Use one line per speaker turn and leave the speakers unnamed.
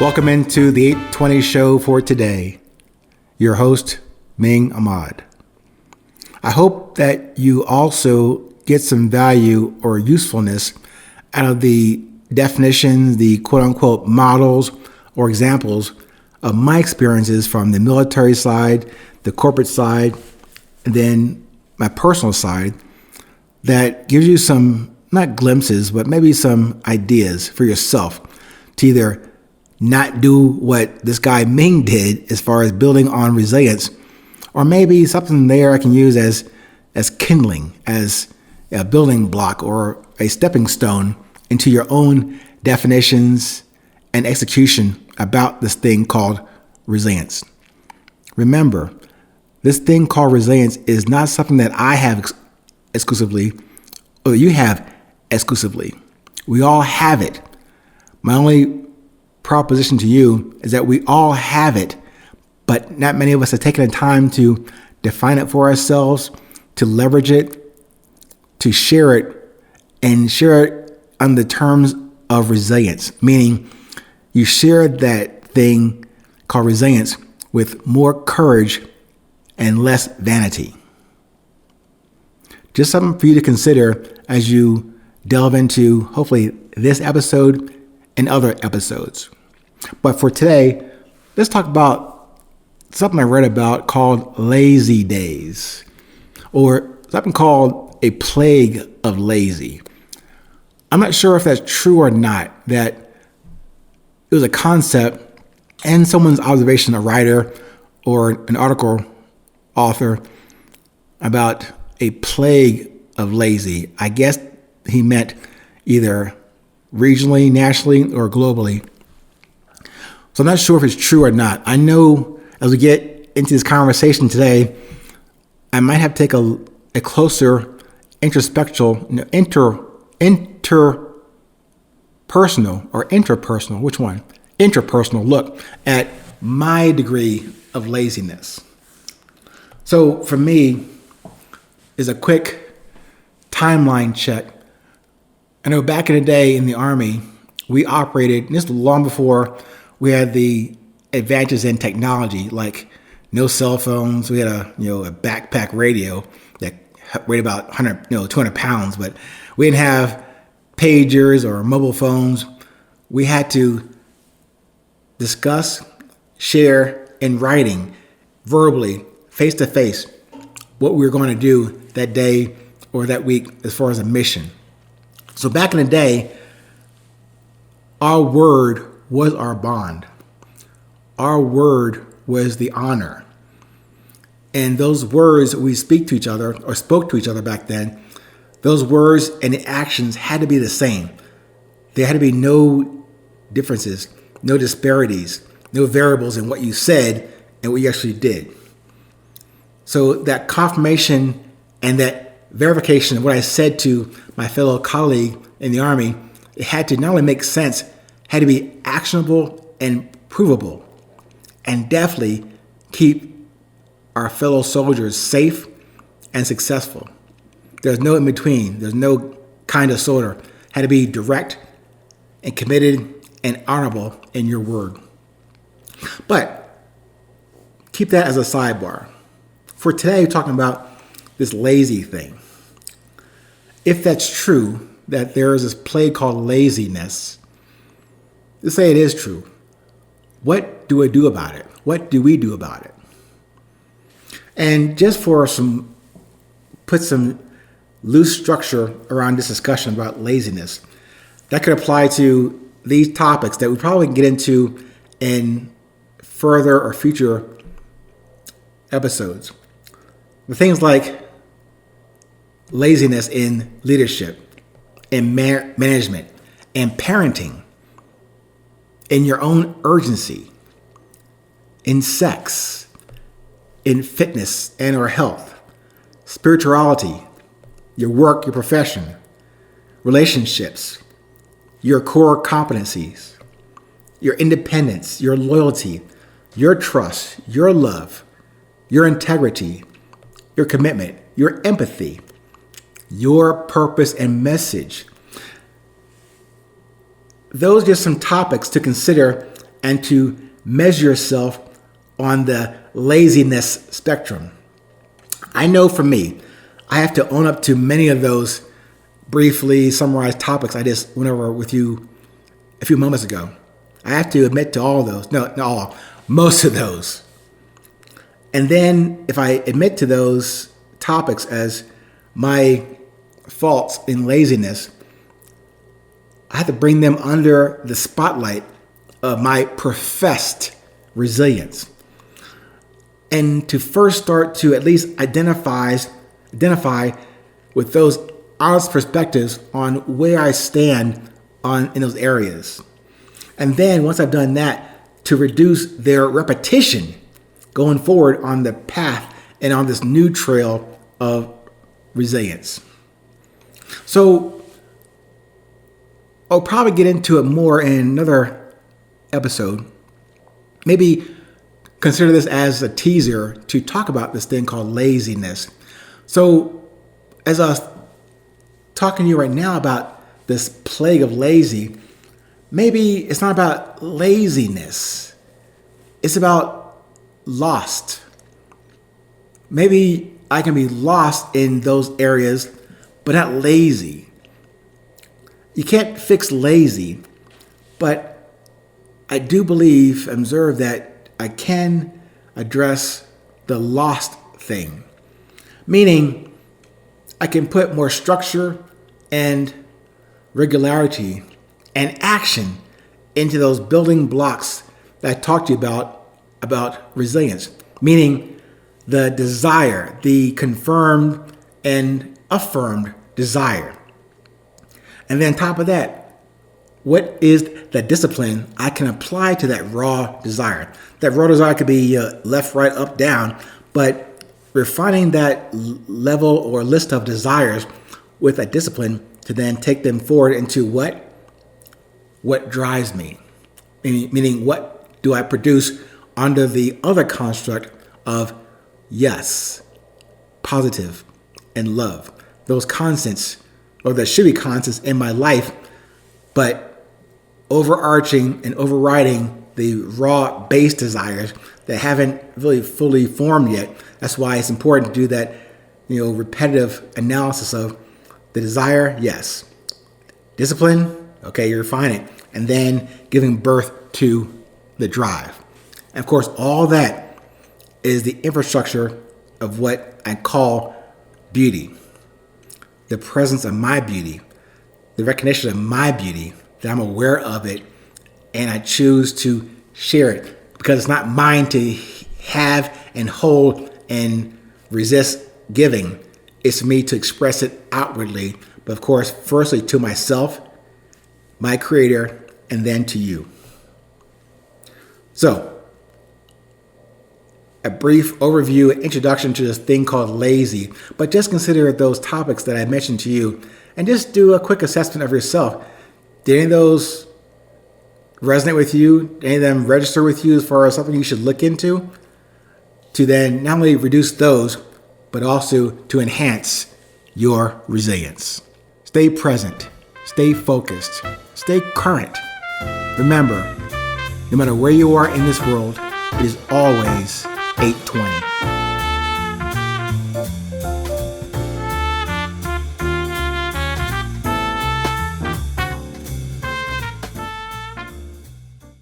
Welcome into the 820 show for today. Your host, Ming Ahmad. I hope that you also get some value or usefulness out of the definitions, the quote-unquote models or examples of my experiences from the military side, the corporate side, and then my personal side that gives you some, not glimpses, but maybe some ideas for yourself to either not do what this guy Ming did as far as building on resilience, or maybe something there I can use as kindling, as a building block or a stepping stone into your own definitions and execution about this thing called resilience. Remember, this thing called resilience is not something that I have exclusively, or you have exclusively. We all have it. My only proposition to you is that we all have it, but not many of us have taken the time to define it for ourselves, to leverage it, to share it, and share it on the terms of resilience, meaning you share that thing called resilience with more courage and less vanity. Just something for you to consider as you delve into, hopefully, this episode and other episodes. But for today, let's talk about something I read about called lazy days, or something called a plague of lazy. I'm not sure if that's true or not, that it was a concept and someone's observation, a writer or an article author, about a plague of lazy. I guess he meant either regionally, nationally, or globally. So I'm not sure if it's true or not. I know as we get into this conversation today, I might have to take a closer introspectual, interpersonal look at my degree of laziness. So for me, is a quick timeline check. I know back in the day in the Army, we operated, and this was long before we had the advances in technology, like no cell phones. We had a backpack radio that weighed about 200 pounds, but we didn't have pagers or mobile phones. We had to discuss, share in writing, verbally, face to face, what we were going to do that day or that week as far as a mission. So back in the day, our word was our bond. Our word was the honor. And those words we speak to each other or spoke to each other back then, those words and the actions had to be the same. There had to be no differences, no disparities, no variables in what you said and what you actually did. So that confirmation and that verification of what I said to my fellow colleague in the Army, it had to not only make sense, had to be actionable and provable, and definitely keep our fellow soldiers safe and successful. There's no in between. There's no kind of sort of. Had to be direct and committed and honorable in your word. But keep that as a sidebar. For today, we're talking about this lazy thing. If that's true, that there is this plague called laziness, let's say it is true. What do I do about it? What do we do about it? And just for put some loose structure around this discussion about laziness, that could apply to these topics that we probably can get into in further or future episodes. The things like laziness in leadership, in management, and parenting, in your own urgency, in sex, in fitness and or health, spirituality, your work, your profession, relationships, your core competencies, your independence, your loyalty, your trust, your love, your integrity, your commitment, your empathy, your purpose and message. Those are just some topics to consider and to measure yourself on the laziness spectrum. I know for me, I have to own up to many of those briefly summarized topics I just went over with you a few moments ago. I have to admit to all of those. No, not all, most of those. And then if I admit to those topics as my faults in laziness, I have to bring them under the spotlight of my professed resilience. And to first start to at least identify with those honest perspectives on where I stand in those areas. And then once I've done that, to reduce their repetition going forward on the path and on this new trail of resilience. So I'll probably get into it more in another episode. Maybe consider this as a teaser to talk about this thing called laziness. So as I was talking to you right now about this plague of lazy, maybe it's not about laziness. It's about lost. Maybe I can be lost in those areas, but not lazy. You can't fix lazy, but I do believe, observe that I can address the lost thing. Meaning, I can put more structure and regularity and action into those building blocks that I talked to you about resilience. Meaning, the desire, the confirmed and affirmed desire. And then on top of that, what is the discipline I can apply to that raw desire? That raw desire could be left, right, up, down, but refining that level or list of desires with a discipline to then take them forward into what drives me, meaning what do I produce under the other construct of yes, positive, and love. Those constants, or there should be constants in my life, but overarching and overriding the raw base desires that haven't really fully formed yet. That's why it's important to do that, repetitive analysis of the desire, yes. Discipline, okay, you refine it. And then giving birth to the drive. And of course, all that is the infrastructure of what I call beauty. The presence of my beauty, the recognition of my beauty, that I'm aware of it, and I choose to share it because it's not mine to have and hold and resist giving. It's me to express it outwardly, but of course, firstly to myself, my creator, and then to you. So, a brief overview and introduction to this thing called lazy, but just consider those topics that I mentioned to you and just do a quick assessment of yourself. Did any of those resonate with you? Did any of them register with you as far as something you should look into? To then not only reduce those, but also to enhance your resilience. Stay present, stay focused, stay current. Remember, no matter where you are in this world, it is always 8:20.